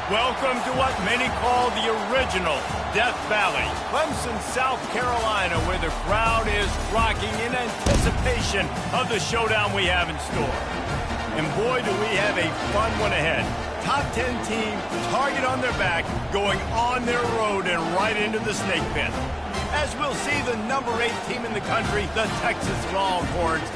Welcome to what many call the original Death Valley, Clemson, South Carolina, where the crowd is rocking in anticipation of the showdown we have in store. And boy, do we have a fun one ahead. Top 10 team, target on their back, going on their road and right into the snake pit. As we'll see the number 8 team in the country, the Texas Longhorns,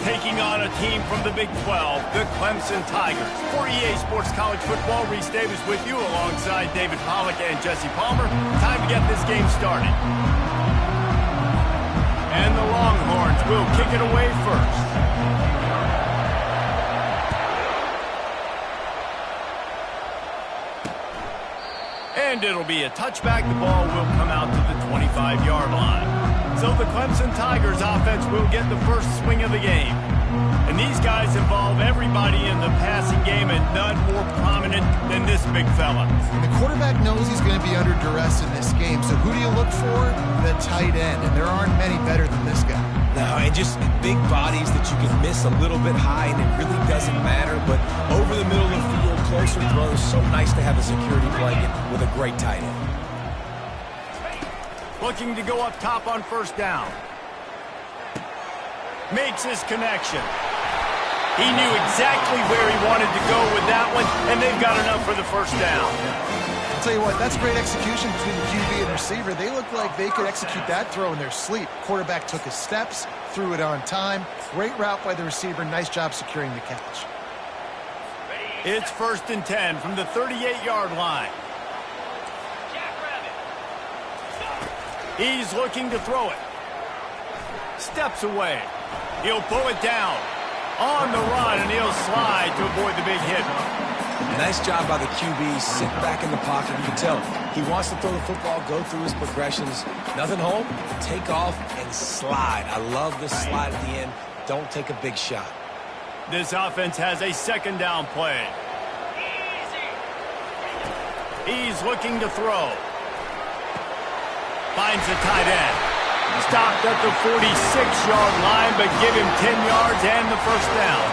taking on a team from the Big 12, the Clemson Tigers. For EA Sports College Football, Reese Davis with you alongside David Pollack and Jesse Palmer. Time to get this game started. And the Longhorns will kick it away first. And it'll be a touchback. The ball will come out to the 25-yard line. So the Clemson Tigers offense will get the first swing of the game. And these guys involve everybody in the passing game, and none more prominent than this big fella. And the quarterback knows he's going to be under duress in this game. So who do you look for? The tight end. And there aren't many better than this guy. No, and just big bodies that you can miss a little bit high, and it really doesn't matter. But over the middle of the field, closer throws, so nice to have a security blanket with a great tight end. Looking to go up top on first down. Makes his connection. He knew exactly where he wanted to go with that one, and they've got enough for the first down. I'll tell you what, that's great execution between the QB and receiver. They look like they could execute that throw in their sleep. Quarterback took his steps, threw it on time. Great route by the receiver. Nice job securing the catch. It's 1st and 10 from the 38-yard line. He's looking to throw it. Steps away. He'll pull it down. On the run, and he'll slide to avoid the big hit. Nice job by the QB. Sit back in the pocket. You can tell he wants to throw the football, go through his progressions. Nothing home, take off, and slide. I love this slide at the end. Don't take a big shot. This offense has a second down play. He's looking to throw. Finds the tight end. Stopped at the 46-yard line, but give him 10 yards and the first down.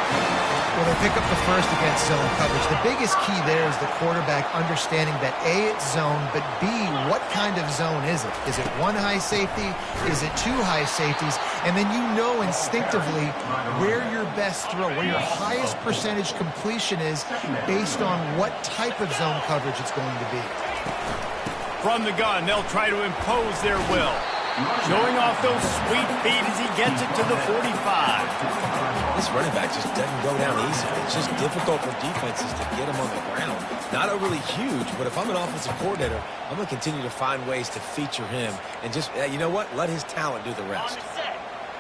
Well, they pick up the first against zone coverage. The biggest key there is the quarterback understanding that A, it's zone, but B, what kind of zone is it? Is it one high safety? Is it two high safeties? And then you know instinctively where your best throw, where your highest percentage completion is based on what type of zone coverage it's going to be. From the gun, they'll try to impose their will. Showing off those sweet feet as he gets it to the 45. This running back just doesn't go down easy. It's just difficult for defenses to get him on the ground. Not overly huge, but if I'm an offensive coordinator, I'm going to continue to find ways to feature him and just, you know what, let his talent do the rest.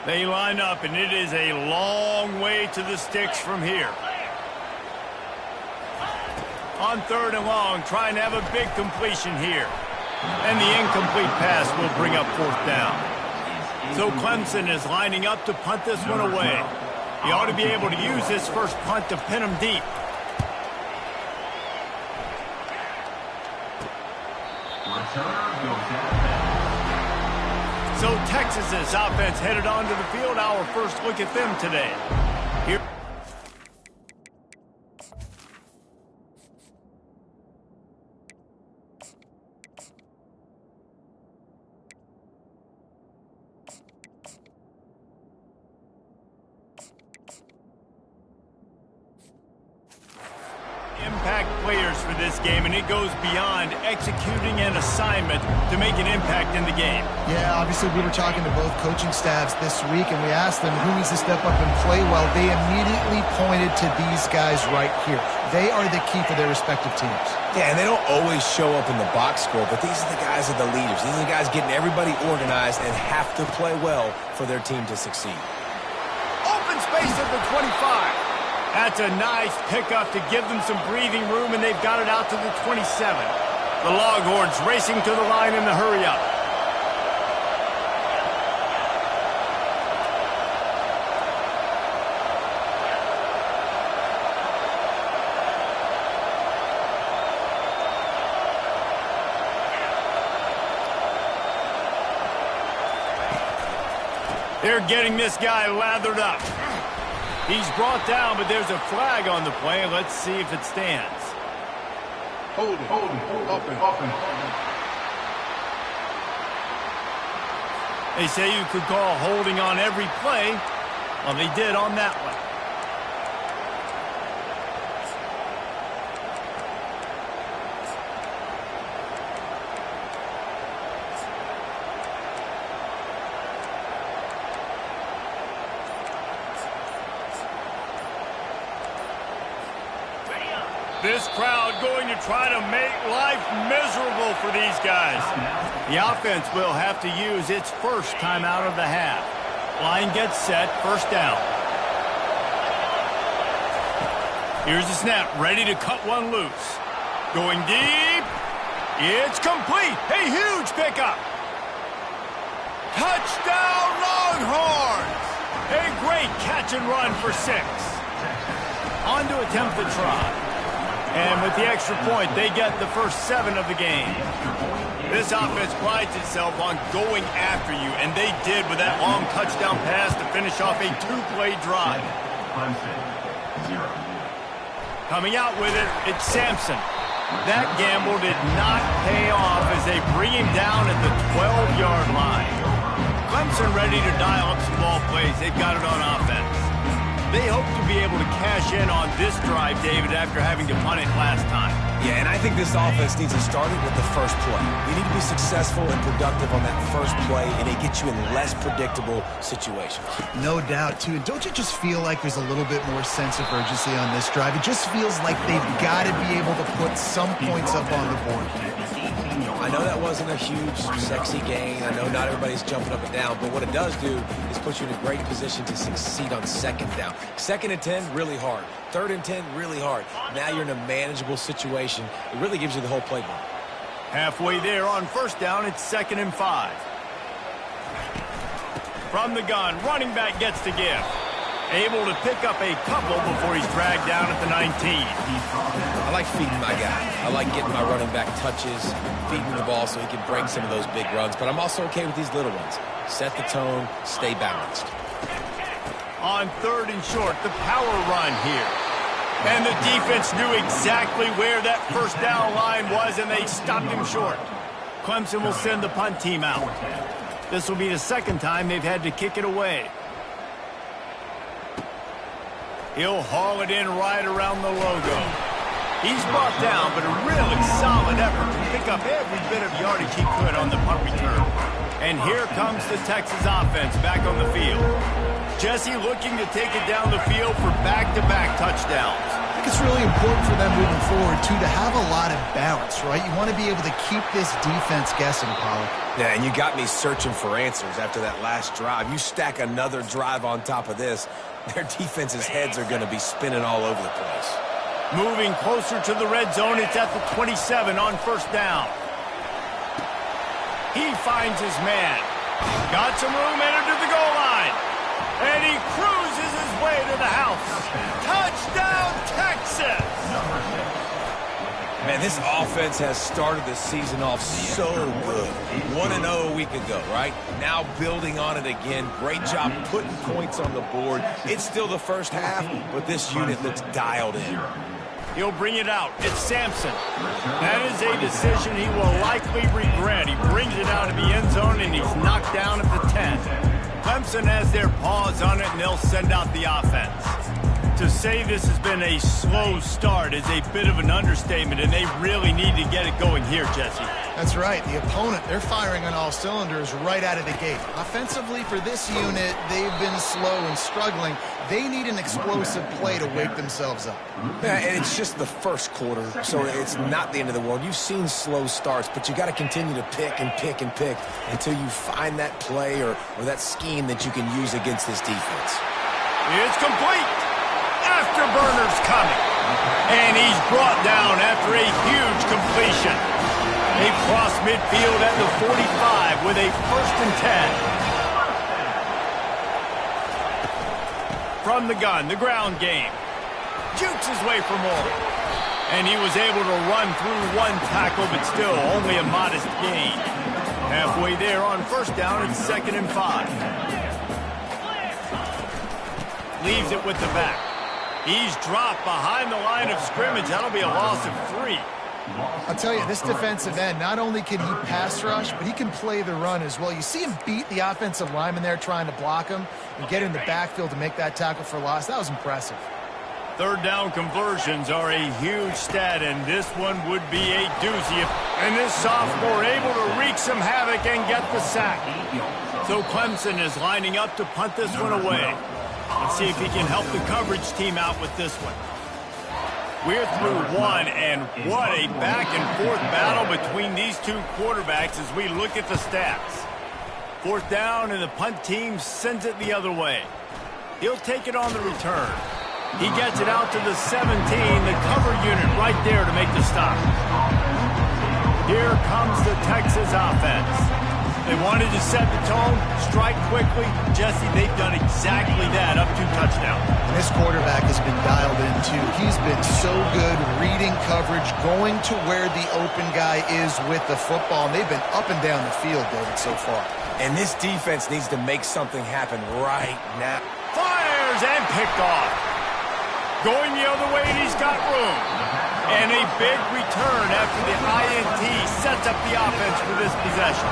They line up, and it is a long way to the sticks from here. On 3rd and long, trying to have a big completion here. And the incomplete pass will bring up 4th down. So Clemson is lining up to punt this one away. He ought to be able to use his first punt to pin him deep. So Texas's offense headed onto the field. Our first look at them today. Here. Impact players for this game, and it goes beyond executing an assignment to make an impact in the game. Yeah, obviously we were talking to both coaching staffs this week, and we asked them who needs to step up and play well. They immediately pointed to these guys right here. They are the key for their respective teams. Yeah, and they don't always show up in the box score, but these are the guys that are the leaders. These are the guys getting everybody organized and have to play well for their team to succeed. Open space at the 25. That's a nice pickup to give them some breathing room, and they've got it out to the 27. The Longhorns racing to the line in the hurry-up. They're getting this guy lathered up. He's brought down, but there's a flag on the play. Let's see if it stands. They say you could call holding on every play. Well, they did on that one. This crowd going to try to make life miserable for these guys. The offense will have to use its first timeout of the half. Line gets set, first down. Here's the snap, ready to cut one loose. Going deep. It's complete. A huge pickup. Touchdown, Longhorns! A great catch and run for 6. On to attempt the try. And with the extra point, they get the first 7 of the game. This offense prides itself on going after you, and they did with that long touchdown pass to finish off a 2-play drive. Coming out with it, it's Sampson. That gamble did not pay off as they bring him down at the 12-yard line. Clemson ready to dial up some ball plays. They've got it on offense. They hope to be able to cash in on this drive, David, after having to punt it last time. Yeah, and I think this offense needs to start it with the first play. You need to be successful and productive on that first play, and it gets you in less predictable situations. No doubt, too. Don't you just feel like there's a little bit more sense of urgency on this drive? It just feels like they've got to be able to put some points up on the board. I know that wasn't a huge, sexy gain. I know not everybody's jumping up and down, but what it does do is put you in a great position to succeed on second down. 2nd and 10, really hard. 3rd and 10, really hard. Now you're in a manageable situation. It really gives you the whole playbook. Halfway there on first down, it's 2nd and 5. From the gun, running back gets to give. Able to pick up a couple before he's dragged down at the 19. I like feeding my guy. I like getting my running back touches, feeding the ball so he can break some of those big runs. But I'm also okay with these little ones. Set the tone, stay balanced. On 3rd and short, the power run here. And the defense knew exactly where that first down line was, and they stopped him short. Clemson will send the punt team out. This will be the 2nd time they've had to kick it away. He'll haul it in right around the logo. He's brought down, but a really solid effort to pick up every bit of yardage he could on the punt return. And here comes the Texas offense back on the field. Jesse looking to take it down the field for back-to-back touchdowns. I think it's really important for them moving forward, too, to have a lot of balance, right? You want to be able to keep this defense guessing, Pollack. Yeah, and you got me searching for answers after that last drive. You stack another drive on top of this, their defense's heads are going to be spinning all over the place. Moving closer to the red zone, it's at the 27 on first down. He finds his man. Got some room, entered to the goal line. And he cruises his way to the house. Touchdown, Texas! Man, this offense has started the season off so good. 1-0 a week ago, right? Now building on it again. Great job putting points on the board. It's still the first half, but this unit looks dialed in. He'll bring it out. It's Sampson. That is a decision he will likely regret. He brings it out of the end zone, and he's knocked down at the 10. Clemson has their paws on it, and they'll send out the offense. To say this has been a slow start is a bit of an understatement, and they really need to get it going here, Jesse. That's right. The opponent, they're firing on all cylinders right out of the gate. Offensively, for this unit, they've been slow and struggling. They need an explosive play to wake themselves up. Yeah, and it's just the first quarter, so it's not the end of the world. You've seen slow starts, but you got to continue to pick and pick and pick until you find that play or that scheme that you can use against this defense. It's complete. Afterburner's coming. And he's brought down after a huge completion. They cross midfield at the 45 with a 1st and 10. From the gun, the ground game. Jukes his way for more. And he was able to run through one tackle, but still only a modest gain. Halfway there on first down, it's 2nd and 5. Leaves it with the back. He's dropped behind the line of scrimmage. That'll be a loss of 3. I'll tell you, this defensive end, not only can he pass rush, but he can play the run as well. You see him beat the offensive lineman there trying to block him and get in the backfield to make that tackle for loss. That was impressive. Third down conversions are a huge stat, and this one would be a doozy. And this sophomore able to wreak some havoc and get the sack. So Clemson is lining up to punt this one away. Let's see if he can help the coverage team out with this one. We're through one, and what a back-and-forth battle between these two quarterbacks as we look at the stats. Fourth down, and the punt team sends it the other way. He'll take it on the return. He gets it out to the 17, the cover unit right there to make the stop. Here comes the Texas offense. They wanted to set the tone, strike quickly. Jesse, they've done exactly that, up 2 touchdowns. And this quarterback has been dialed in, too. He's been so good reading coverage, going to where the open guy is with the football. And they've been up and down the field, David, so far. And this defense needs to make something happen right now. Fires and picked off. Going the other way, and he's got room. And a big return after the INT sets up the offense for this possession.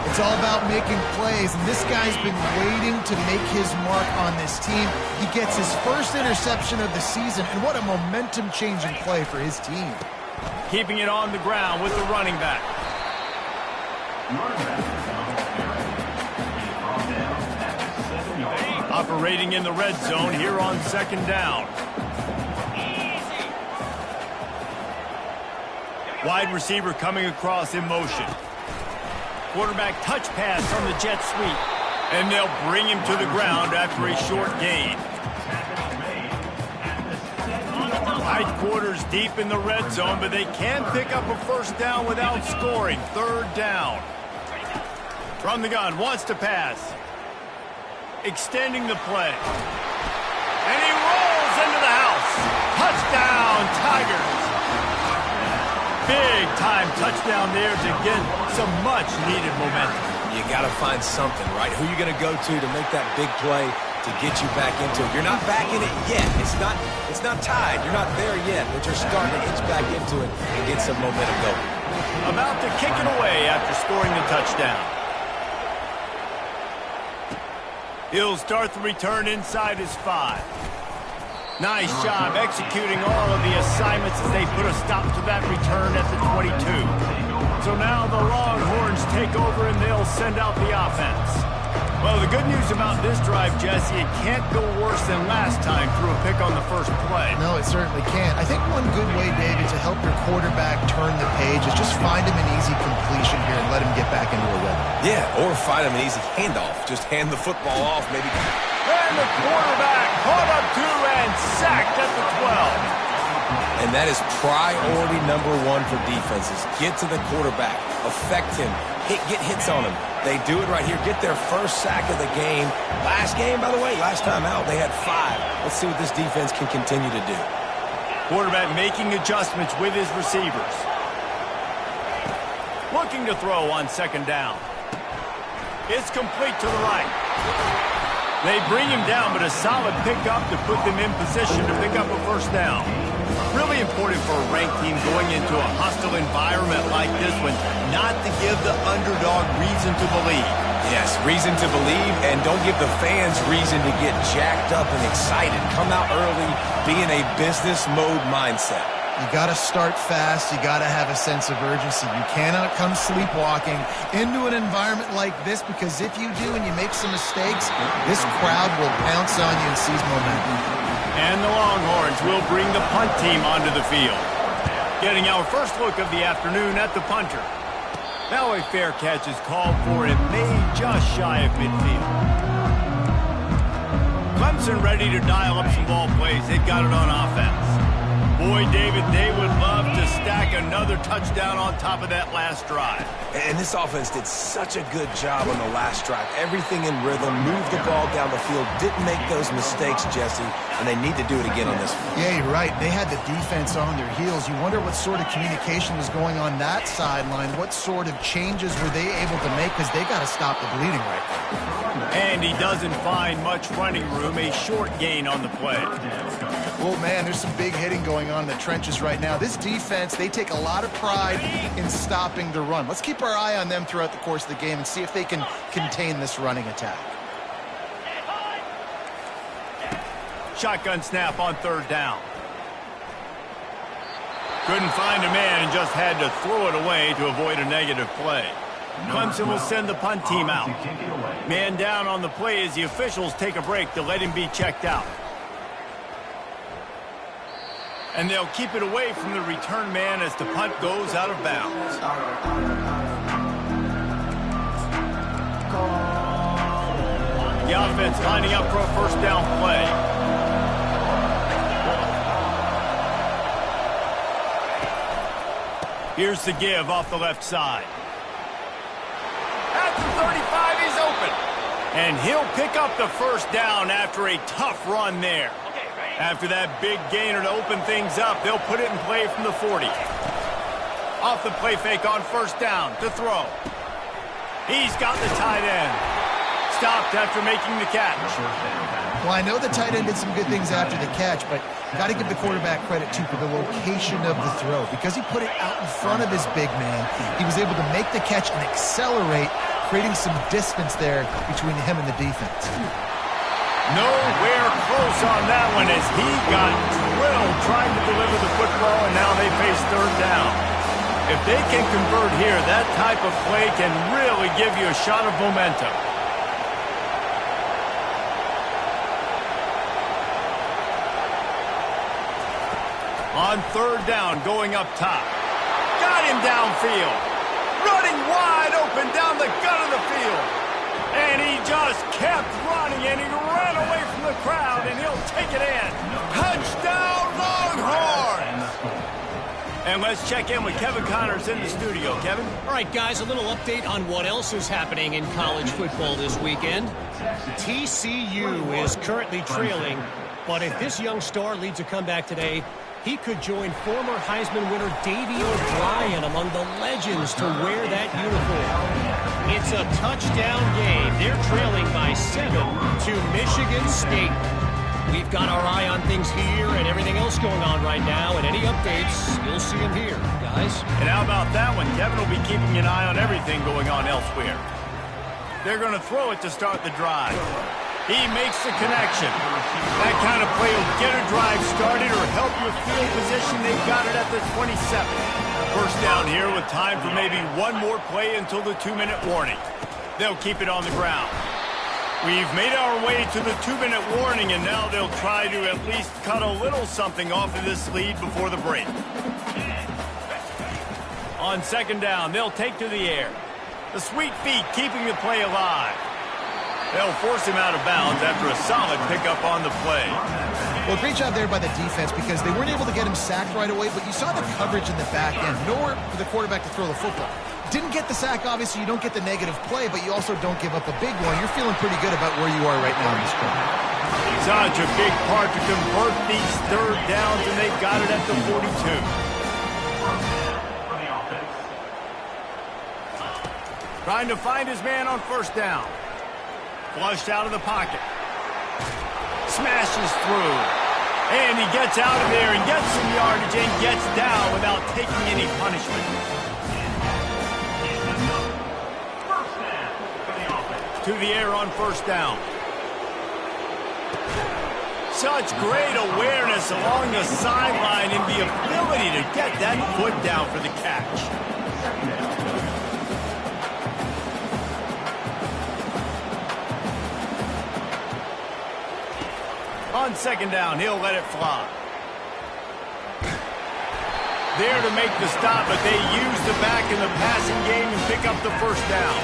It's all about making plays, and this guy's been waiting to make his mark on this team. He gets his first interception of the season, and what a momentum-changing play for his team. Keeping it on the ground with the running back. Operating in the red zone here on second down. Wide receiver coming across in motion. Quarterback touch pass on the jet sweep. And they'll bring him to the ground after a short gain. Tight quarters deep in the red zone, but they can pick up a first down without scoring. Third down. From the gun, wants to pass. Extending the play. And he rolls into the house. Touchdown, Tigers. Big time touchdown there to get some much needed momentum. You got to find something, right? Who are you going to go to make that big play to get you back into it? You're not back in it yet. It's not tied. You're not there yet, but you're starting to inch back into it and get some momentum going. About to kick it away after scoring the touchdown. He'll start the return inside his 5. Nice job executing all of the assignments as they put a stop to that return at the 22. So now the Longhorns take over and they'll send out the offense. Well, the good news about this drive, Jesse, it can't go worse than last time through a pick on the first play. No, it certainly can't. I think one good way, David, to help your quarterback turn the page is just find him an easy completion here and let him get back into a rhythm. Yeah, or find him an easy handoff. Just hand the football off, maybe. And the quarterback caught up to and sacked at the 12. And that is priority number 1 for defenses. Get to the quarterback. Affect him. Get hits on him. They do it right here. Get their first sack of the game. Last game, by the way, last time out, they had 5. Let's see what this defense can continue to do. Quarterback making adjustments with his receivers. Looking to throw on second down. It's complete to the right. They bring him down, but a solid pickup to put them in position to pick up a first down. Really important for a ranked team going into a hostile environment like this one, not to give the underdog reason to believe. Yes, reason to believe, and don't give the fans reason to get jacked up and excited. Come out early, be in a business mode mindset. You got to start fast. You got to have a sense of urgency. You cannot come sleepwalking into an environment like this, because if you do and you make some mistakes, this crowd will pounce on you and seize momentum. And the Longhorns will bring the punt team onto the field. Getting our first look of the afternoon at the punter. Now a fair catch is called for it, made just shy of midfield. Clemson ready to dial up some ball plays. They've got it on offense. Boy, David, they would love to stack another touchdown on top of that last drive. And this offense did such a good job on the last drive. Everything in rhythm, moved the ball down the field, didn't make those mistakes, Jesse, and they need to do it again on this one. Yeah, you're right. They had the defense on their heels. You wonder what sort of communication was going on that sideline. What sort of changes were they able to make, because they got to stop the bleeding right now. And he doesn't find much running room, a short gain on the play. Oh, man, there's some big hitting going on in the trenches right now. This defense, they take a lot of pride in stopping the run. Let's keep our eye on them throughout the course of the game and see if they can contain this running attack. Shotgun snap on third down. Couldn't find a man and just had to throw it away to avoid a negative play. Clemson will send the punt team out. Man down on the play as the officials take a break to let him be checked out. And they'll keep it away from the return man as the punt goes out of bounds. The offense lining up for a first down play. Here's the give off the left side. At the 35, he's open. And he'll pick up the first down after a tough run there. After that big gainer to open things up, they'll put it in play from the 40. Off the play fake on first down to throw. He's got the tight end. Stopped after making the catch. Well, I know the tight end did some good things after the catch, but got to give the quarterback credit, too, for the location of the throw. Because he put it out in front of his big man, he was able to make the catch and accelerate, creating some distance there between him and the defense. Nowhere close on that one as he got drilled trying to deliver the football, and now they face third down. If they can convert here, that type of play can really give you a shot of momentum. On third down, going up top. Got him downfield. Running wide open down the gut of the field. And he just kept running, and he ran away from the crowd, and he'll take it in. Touchdown, Longhorns! And let's check in with Kevin Connors in the studio. Kevin? All right, guys, a little update on what else is happening in college football this weekend. TCU is currently trailing, but if this young star leads a comeback today, he could join former Heisman winner Davey O'Brien among the legends to wear that uniform. It's a touchdown game. They're trailing by 7 to Michigan State. We've got our eye on things here and everything else going on right now, and any updates, you'll see them here, guys. And how about that one? Kevin will be keeping an eye on everything going on elsewhere. They're going to throw it to start the drive. He makes the connection. That kind of play will get a drive started or help your field position. They've got it at the 27. First down here with time for maybe one more play until the 2-minute warning. They'll keep it on the ground. We've made our way to the 2-minute warning, and now they'll try to at least cut a little something off of this lead before the break. On second down, they'll take to the air. The sweet feet keeping the play alive. They'll force him out of bounds after a solid pickup on the play. Well, great job there by the defense because they weren't able to get him sacked right away, but you saw the coverage in the back end. Nowhere for the quarterback to throw the football. Didn't get the sack, obviously. You don't get the negative play, but you also don't give up a big one. You're feeling pretty good about where you are right now in this game. Such a big part to convert these third downs, and they've got it at the 42. Trying to find his man on first down. Flushed out of the pocket. Smashes through. And he gets out of there and gets some yardage and gets down without taking any punishment. To the air on first down. Such great awareness along the sideline and the ability to get that foot down for the catch. On second down, he'll let it fly. There to make the stop, but they use the back in the passing game and pick up the first down.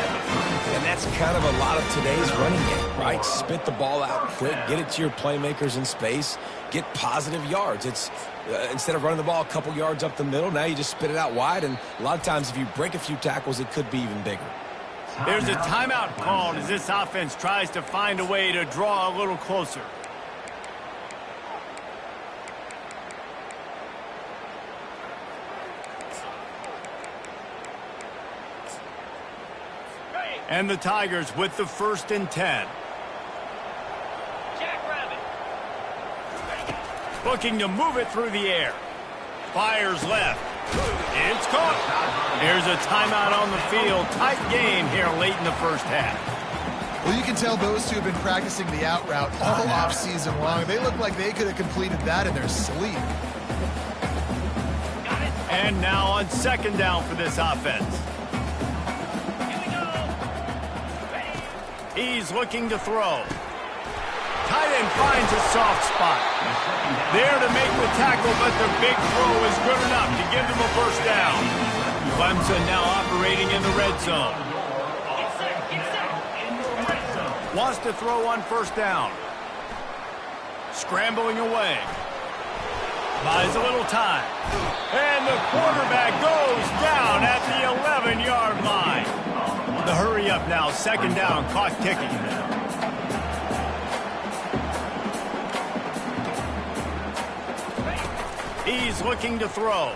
And that's kind of a lot of today's running game, right? Spit the ball out quick, get it to your playmakers in space, get positive yards. It's instead of running the ball a couple yards up the middle, now you just spit it out wide, and a lot of times if you break a few tackles, it could be even bigger. There's a timeout called as this offense tries to find a way to draw a little closer. And the Tigers with the 1st and 10. Looking to move it through the air. Fires left. It's caught. Here's a timeout on the field. Tight game here late in the first half. Well, you can tell those two have been practicing the out route all off-season long. They look like they could have completed that in their sleep. And now on second down for this offense. He's looking to throw. Tight end finds a soft spot. There to make the tackle, but the big throw is good enough to give them a first down. Clemson now operating in the red zone. Wants to throw on first down. Scrambling away. Buys a little time. And the quarterback goes down at the 11-yard line. The hurry up now, second down, clock ticking. He's looking to throw.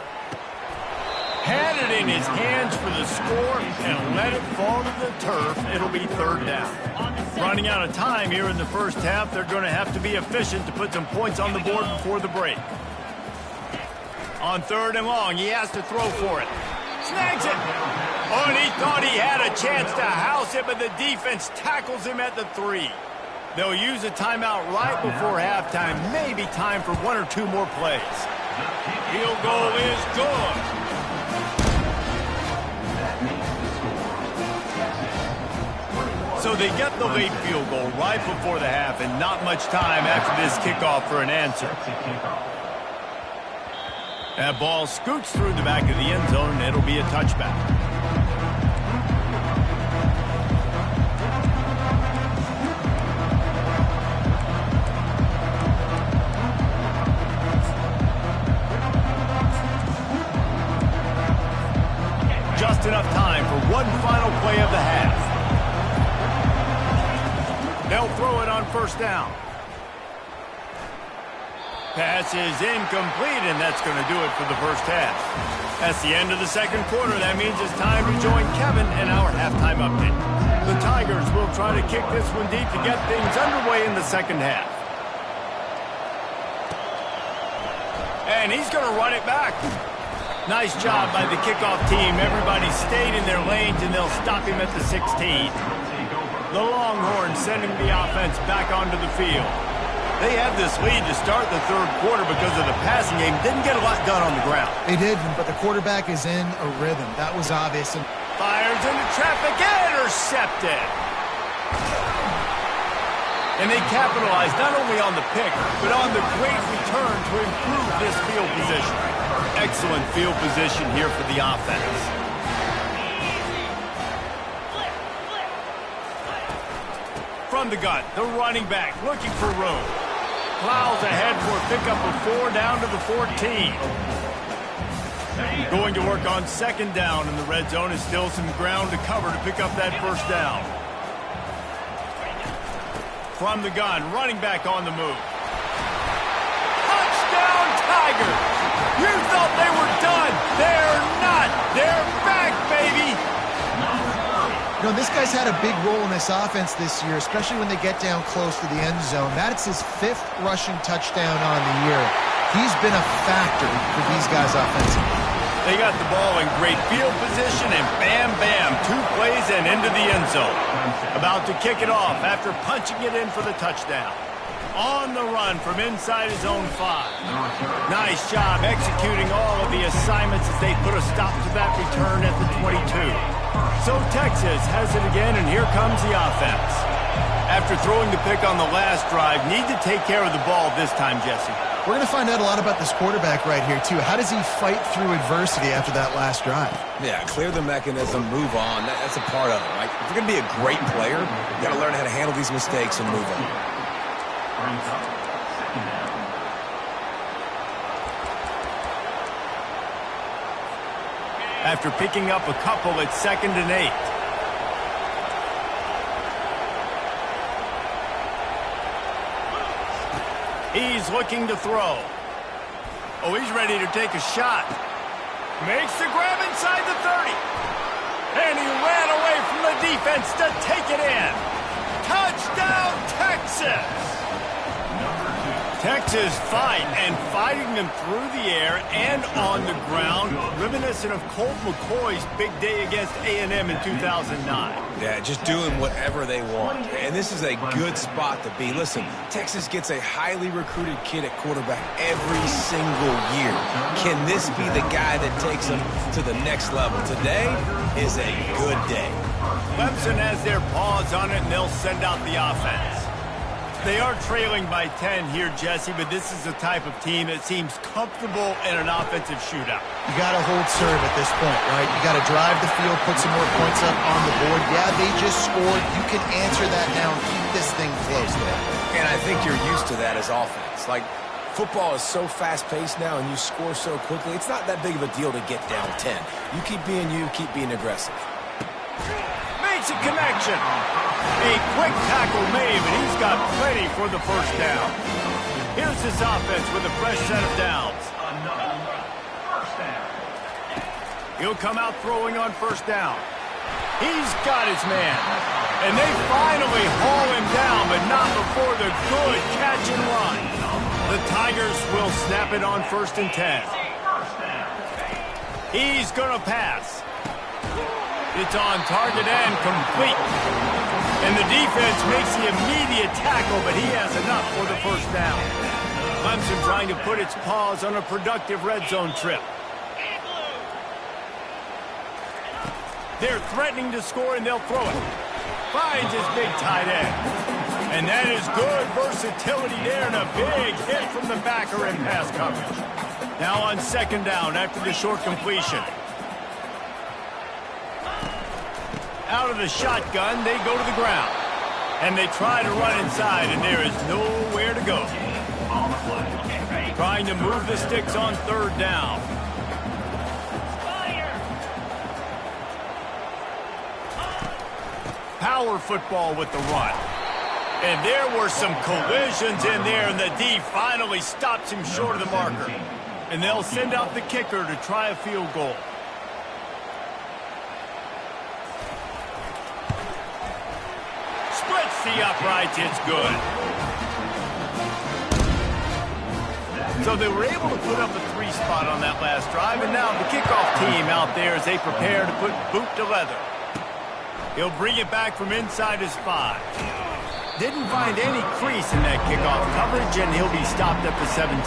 Had it in his hands for the score and let it fall to the turf. It'll be third down. Running out of time here in the first half. They're going to have to be efficient to put some points on the board before the break. On third and long, he has to throw for it. Snags it. Oh, and he thought he had a chance to house it, but the defense tackles him at the 3. They'll use a timeout right before halftime. Maybe time for 1 or 2 more plays. Field goal is good. So they get the late field goal right before the half and not much time after this kickoff for an answer. That ball scoots through the back of the end zone, and it'll be a touchback. Just enough time for one final play of the half. They'll throw it on first down. Pass is incomplete, and that's going to do it for the first half. That's the end of the second quarter. That means it's time to join Kevin in our halftime update. The Tigers will try to kick this one deep to get things underway in the second half. And he's going to run it back. Nice job by the kickoff team. Everybody stayed in their lanes, and they'll stop him at the 16. The Longhorns sending the offense back onto the field. They had this lead to start the third quarter because of the passing game. Didn't get a lot done on the ground. They did, but the quarterback is in a rhythm. That was obvious. And fires into traffic, intercepted. And they capitalized not only on the pick, but on the great return to improve this field position. Excellent field position here for the offense. From the gun, the running back looking for room. Plows ahead for a pickup of 4 down to the 14. Going to work on second down in the red zone. Is still some ground to cover to pick up that first down. From the gun, running back on the move. Touchdown Tigers! You thought they were done. They're not. They're back, baby. You know, this guy's had a big role in this offense this year, especially when they get down close to the end zone. That's his 5th rushing touchdown on the year. He's been a factor for these guys offensively. They got the ball in great field position, and bam, bam, 2 plays and into the end zone. About to kick it off after punching it in for the touchdown. On the run from inside his own 5. Nice job executing all of the assignments as they put a stop to that return at the 22. So Texas has it again, and here comes the offense. After throwing the pick on the last drive, need to take care of the ball this time, Jesse. We're going to find out a lot about this quarterback right here, too. How does he fight through adversity after that last drive? Yeah, clear the mechanism, move on. That's a part of it, right? If you're going to be a great player, you got to learn how to handle these mistakes and move on. After picking up a couple, it's 2nd and 8. He's looking to throw. Oh, he's ready to take a shot. Makes the grab inside the 30. And he ran away from the defense to take it in. Touchdown, Texas! picks his fight and fighting them through the air and on the ground, reminiscent of Colt McCoy's big day against A&M in 2009. Yeah, just doing whatever they want. And this is a good spot to be. Listen, Texas gets a highly recruited kid at quarterback every single year. Can this be the guy that takes them to the next level? Today is a good day. Clemson has their paws on it, and they'll send out the offense. They are trailing by 10 here, Jesse, but this is the type of team that seems comfortable in an offensive shootout. You got to hold serve at this point, right? You got to drive the field, put some more points up on the board. Yeah, they just scored. You can answer that now and keep this thing close there. And I think you're used to that as offense. Like, football is so fast-paced now and you score so quickly, it's not that big of a deal to get down 10. You keep being aggressive. Makes a connection. A quick tackle made, but he's got plenty for the first down. Here's this offense with a fresh set of downs. He'll come out throwing on first down. He's got his man. And they finally haul him down, but not before the good catch and run. The Tigers will snap it on 1st and 10. He's going to pass. It's on target and complete. And the defense makes the immediate tackle, but he has enough for the first down. Clemson trying to put its paws on a productive red zone trip. They're threatening to score, and they'll throw it. Finds his big tight end. And that is good versatility there, and a big hit from the backer in pass coverage. Now on 2nd down after the short completion. Out of the shotgun, they go to the ground. And they try to run inside, and there is nowhere to go. Trying to move the sticks on 3rd down. Power football with the run. And there were some collisions in there, and the D finally stops him short of the marker. And they'll send out the kicker to try a field goal. Splits the uprights, it's good. So they were able to put up a 3 spot on that last drive, and now the kickoff team out there as they prepare to put boot to leather. He'll bring it back from inside his 5. Didn't find any crease in that kickoff coverage, and he'll be stopped at the 17.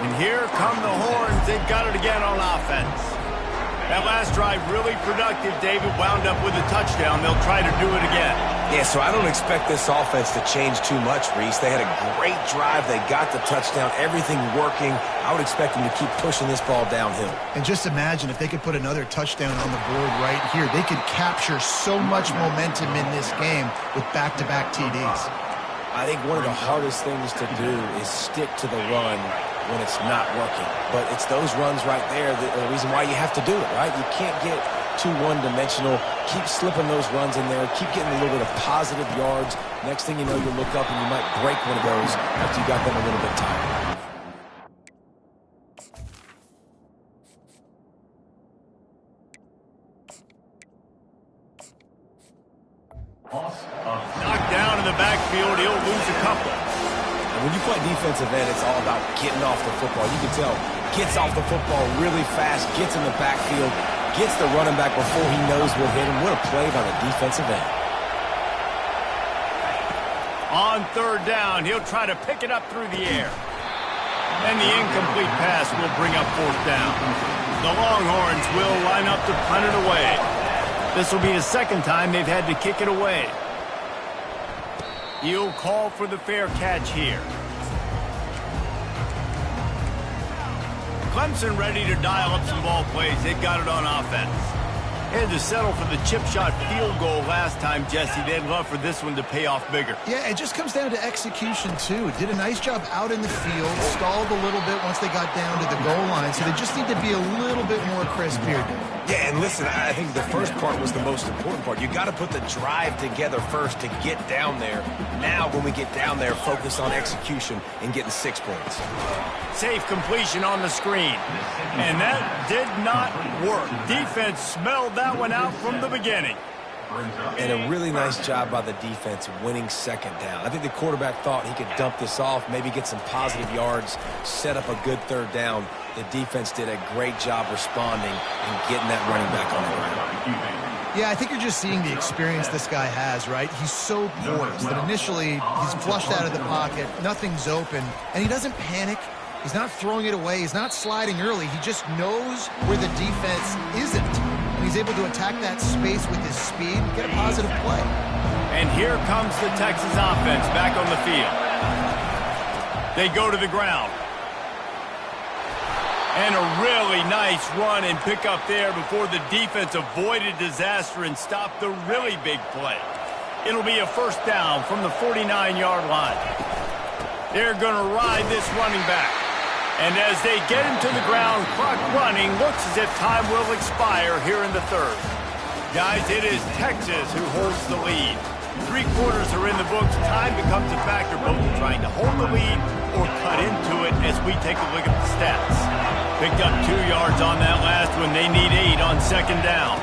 And here come the horns. They've got it again on offense. That last drive really productive. David wound up with a touchdown. They'll try to do it again. Yeah, so I don't expect this offense to change too much, Reese. They had a great drive. They got the touchdown. Everything working. I would expect them to keep pushing this ball downhill. And just imagine if they could put another touchdown on the board right here. They could capture so much momentum in this game with back-to-back TDs. I think one of the hardest things to do is stick to the run when it's not working. But it's those runs right there that are the reason why you have to do it, right? You can't get too one-dimensional. Keep slipping those runs in there. Keep getting a little bit of positive yards. Next thing you know, you'll look up and you might break one of those after you got them a little bit tired. Knocked down in the backfield. He'll lose a couple. And when you play defensive end, it's all about getting off the football. You can tell, gets off the football really fast, gets in the backfield, gets the running back before he knows what hit him. What a play by the defensive end. On 3rd down, he'll try to pick it up through the air. And the incomplete pass will bring up 4th down. The Longhorns will line up to punt it away. This will be the 2nd time they've had to kick it away. He'll call for the fair catch here. Clemson ready to dial up some ball plays. They've got it on offense. Had to settle for the chip shot field goal last time, Jesse. They'd love for this one to pay off bigger. Yeah, it just comes down to execution, too. Did a nice job out in the field, stalled a little bit once they got down to the goal line, so they just need to be a little bit more crisp here. Yeah, and listen, I think the first part was the most important part. You got to put the drive together first to get down there. Now, when we get down there, focus on execution and getting 6 points. Safe completion on the screen. And that did not work. Defense smelled that one out from the beginning. And a really nice job by the defense winning second down. I think the quarterback thought he could dump this off, maybe get some positive yards, set up a good third down. The defense did a great job responding and getting that running back on the ground. Yeah, I think you're just seeing the experience this guy has, right? He's so poised that initially he's flushed out of the pocket, nothing's open, and he doesn't panic. He's not throwing it away. He's not sliding early. He just knows where the defense isn't. And he's able to attack that space with his speed and get a positive play. And here comes the Texas offense back on the field. They go to the ground. And a really nice run and pick up there before the defense avoided disaster and stopped the really big play. It'll be a first down from the 49-yard line. They're going to ride this running back. And as they get him to the ground, clock running, looks as if time will expire here in the third. Guys, it is Texas who holds the lead. 3 quarters are in the books. Time becomes a factor, both in trying to hold the lead or cut into it as we take a look at the stats. Picked up 2 yards on that last one. They need 8 on second down.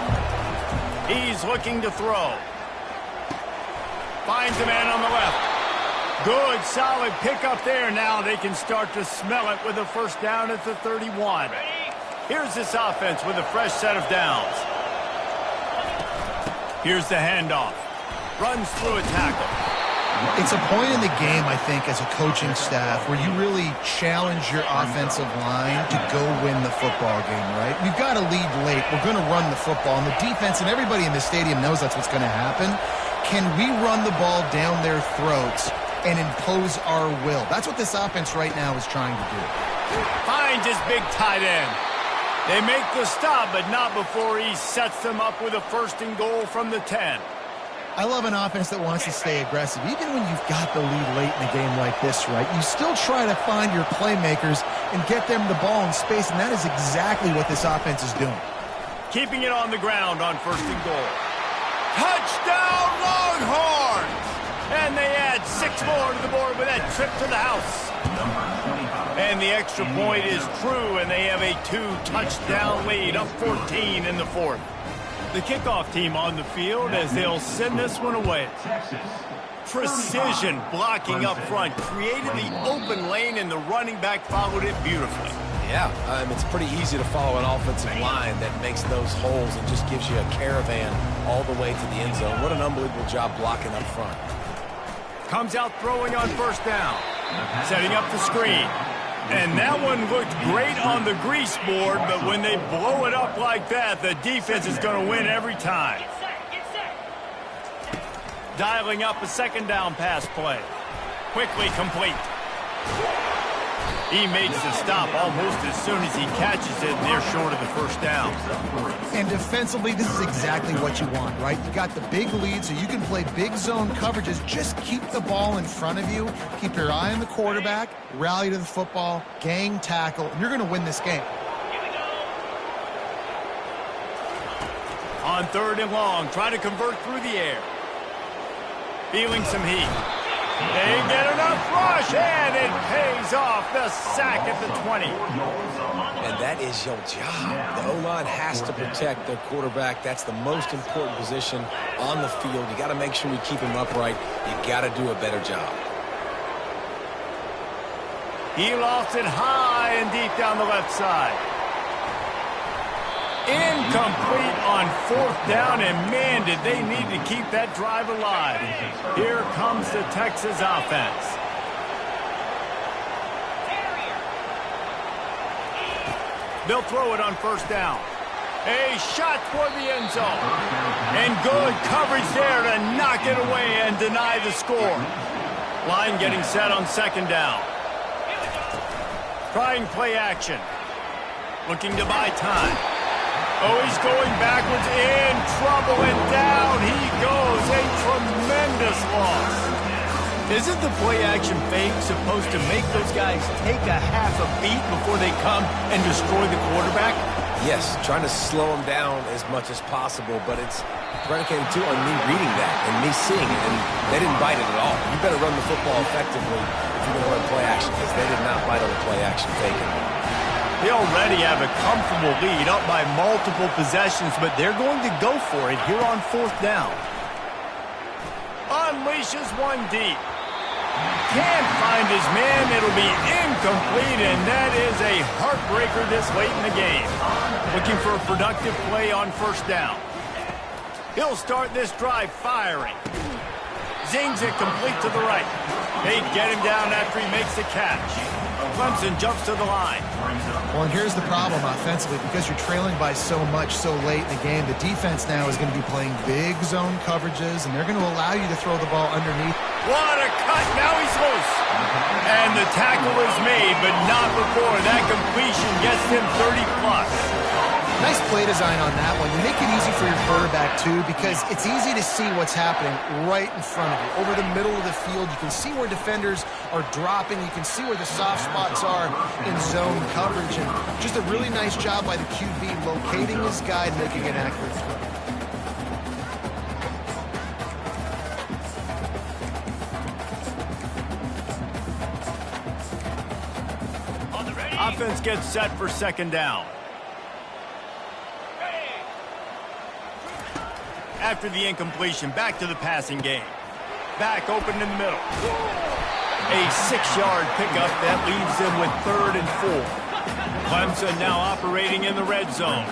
He's looking to throw. Finds a man on the left. Good, solid pickup there. Now they can start to smell it with a first down at the 31. Here's this offense with a fresh set of downs. Here's the handoff. Runs through a tackle. It's a point in the game, I think, as a coaching staff where you really challenge your offensive line to go win the football game, right? We've got to lead late. We're going to run the football. And the defense and everybody in the stadium knows that's what's going to happen. Can we run the ball down their throats and impose our will? That's what this offense right now is trying to do. Finds his big tight end. They make the stop, but not before he sets them up with a first and goal from the 10. I love an offense that wants to stay aggressive. Even when you've got the lead late in a game like this, right, you still try to find your playmakers and get them the ball in space, and that is exactly what this offense is doing. Keeping it on the ground on first and goal. Touchdown, Longhorns! And they add 6 more to the board with that trip to the house. And the extra point is true, and they have a 2-touchdown lead, up 14 in the fourth. The kickoff team on the field as they'll send this one away. Precision blocking up front, created the open lane, and the running back followed it beautifully. Yeah, it's pretty easy to follow an offensive line that makes those holes and just gives you a caravan all the way to the end zone. What an unbelievable job blocking up front. Comes out throwing on first down. Setting up the screen. And that one looked great on the grease board, but when they blow it up like that, the defense is going to win every time. Dialing up a second down pass play. Quickly complete. He makes the stop almost as soon as he catches it, and they're short of the first down. And defensively, this is exactly what you want, right? You got the big lead, so you can play big zone coverages. Just keep the ball in front of you. Keep your eye on the quarterback. Rally to the football. Gang tackle. And you're going to win this game. On third and long, trying to convert through the air. Feeling some heat. They get enough rush, and it pays off. The sack at the 20. And that is your job. The O-line has to protect their quarterback. That's the most important position on the field. You got to make sure you keep him upright. You got to do a better job. He lofts it high and deep down the left side. Incomplete on fourth down, and man, did they need to keep that drive alive. Here comes the Texas offense. They'll throw it on first down. A shot toward the end zone. And good coverage there to knock it away and deny the score. Line getting set on second down. Trying play action. Looking to buy time. Oh, he's going backwards, in trouble, and down he goes. A tremendous loss. Isn't the play-action fake supposed to make those guys take a half a beat before they come and destroy the quarterback? Yes, trying to slow him down as much as possible, but it's predicated, too, on me reading that and me seeing it, and they didn't bite it at all. You better run the football effectively if you're going to run play-action, because they did not bite on the play-action fake. They already have a comfortable lead, up by multiple possessions, but they're going to go for it here on 4th down. Unleashes one deep. Can't find his man. It'll be incomplete, and that is a heartbreaker this late in the game. Looking for a productive play on 1st down. He'll start this drive firing. Zings it complete to the right. They get him down after he makes the catch. Clemson jumps to the line. Well, and here's the problem offensively. Because you're trailing by so much so late in the game, the defense now is going to be playing big zone coverages, and they're going to allow you to throw the ball underneath. What a cut. Now he's loose. And the tackle is made, but not before that completion gets him 30-plus. Nice play design on that one. You make it easy for your quarterback, too, because it's easy to see what's happening right in front of you. Over the middle of the field, you can see where defenders are dropping. You can see where the soft spots are in zone coverage. And just a really nice job by the QB locating his guy and making an accurate throw. Offense gets set for 2nd down. After the incompletion, back to the passing game. Back open in the middle. A 6-yard pickup that leaves them with 3rd and 4. Clemson now operating in the red zone.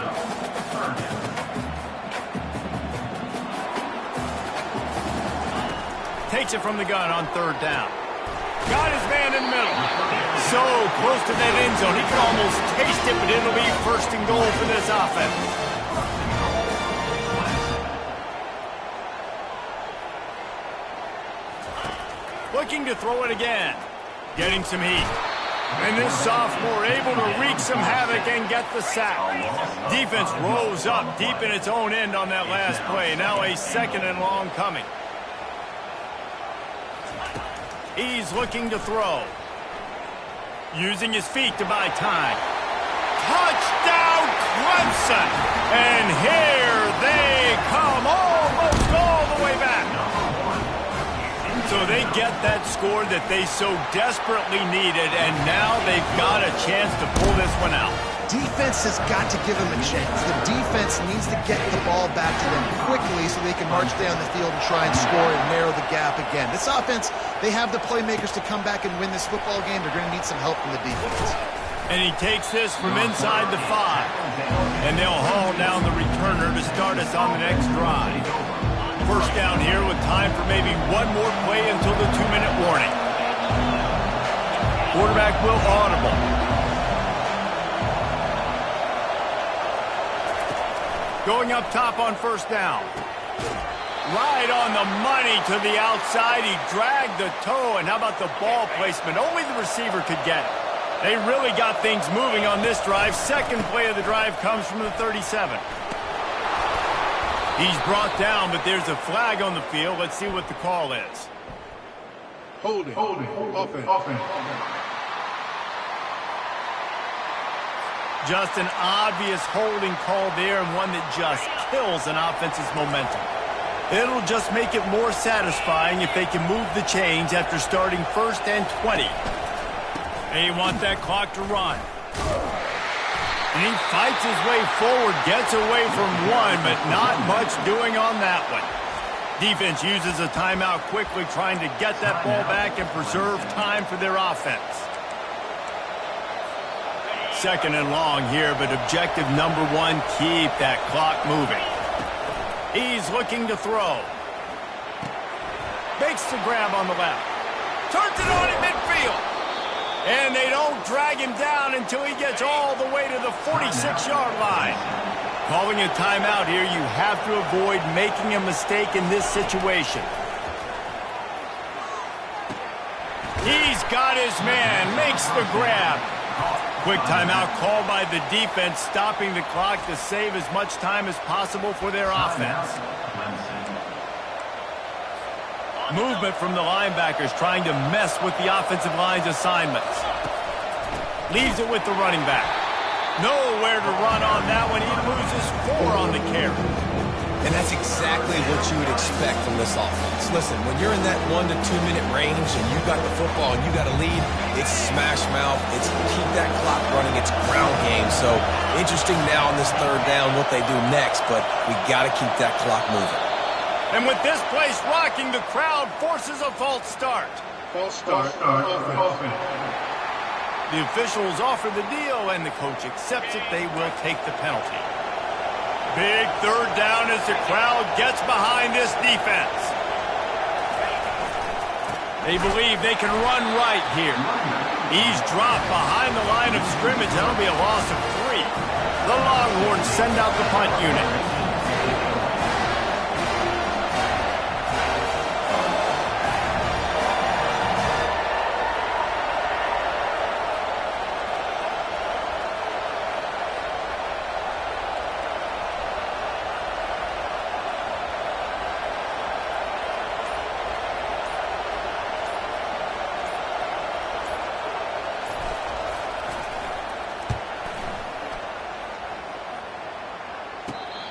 Takes it from the gun on 3rd down. Got his man in the middle. So close to that end zone. He can almost taste it, but it'll be 1st and goal for this offense. Looking to throw it again. Getting some heat. And this sophomore able to wreak some havoc and get the sack. Defense rose up deep in its own end on that last play. Now a 2nd and long coming. He's looking to throw. Using his feet to buy time. Touchdown Clemson! And here they come, almost all the way back. So they get that score that they so desperately needed, and now they've got a chance to pull this one out. Defense has got to give them a chance. The defense needs to get the ball back to them quickly so they can march down the field and try and score and narrow the gap again. This offense, they have the playmakers to come back and win this football game. They're going to need some help from the defense. And he takes this from inside the 5. And they'll haul down the returner to start us on the next drive. 1st down here with time for maybe one more play until the 2-minute warning. Quarterback will audible. Going up top on 1st down. Right on the money to the outside. He dragged the toe. And how about the ball placement? Only the receiver could get it. They really got things moving on this drive. 2nd play of the drive comes from the 37. He's brought down, but there's a flag on the field. Let's see what the call is. Holding. Offense. Just an obvious holding call there, and one that just kills an offense's momentum. It'll just make it more satisfying if they can move the chains after starting 1st and 20. They want that clock to run. And he fights his way forward, gets away from one, but not much doing on that one. Defense uses a timeout quickly, trying to get that ball back and preserve time for their offense. 2nd and long here, but objective number 1, keep that clock moving. He's looking to throw. Makes the grab on the left. Turns it on in midfield. And they don't drag him down until he gets all the way to the 46-yard line. Calling a timeout here, you have to avoid making a mistake in this situation. He's got his man, makes the grab. Quick timeout called by the defense, stopping the clock to save as much time as possible for their offense. Movement from the linebackers trying to mess with the offensive line's assignments. Leaves it with the running back. Nowhere to run on that one. He loses 4 on the carry. And that's exactly what you would expect from this offense. Listen, when you're in that 1 to 2 minute range and you got the football and you got a lead, it's smash mouth, it's keep that clock running, it's ground game. So interesting now on this third down what they do next, but we got to keep that clock moving. And with this place rocking, the crowd forces a false start. False start. Offense. The officials offer the deal, and the coach accepts it. They will take the penalty. Big third down as the crowd gets behind this defense. They believe they can run right here. He's dropped behind the line of scrimmage. That'll be a loss of 3. The Longhorns send out the punt unit.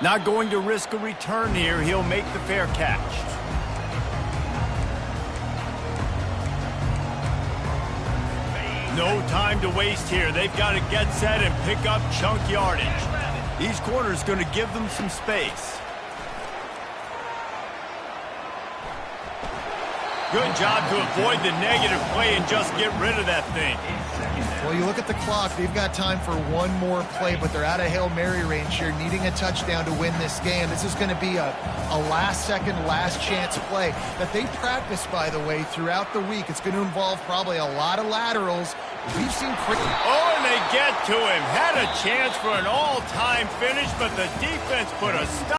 Not going to risk a return here. He'll make the fair catch. No time to waste here. They've got to get set and pick up chunk yardage. These corners going to give them some space. Good job to avoid the negative play and just get rid of that thing. Well, you look at the clock. They've got time for one more play, but they're out of Hail Mary range here, needing a touchdown to win this game. This is going to be a last-second, last-chance play that they practice, by the way, throughout the week. It's going to involve probably a lot of laterals. We've seen... Oh, and they get to him. Had a chance for an all-time finish, but the defense put a stop.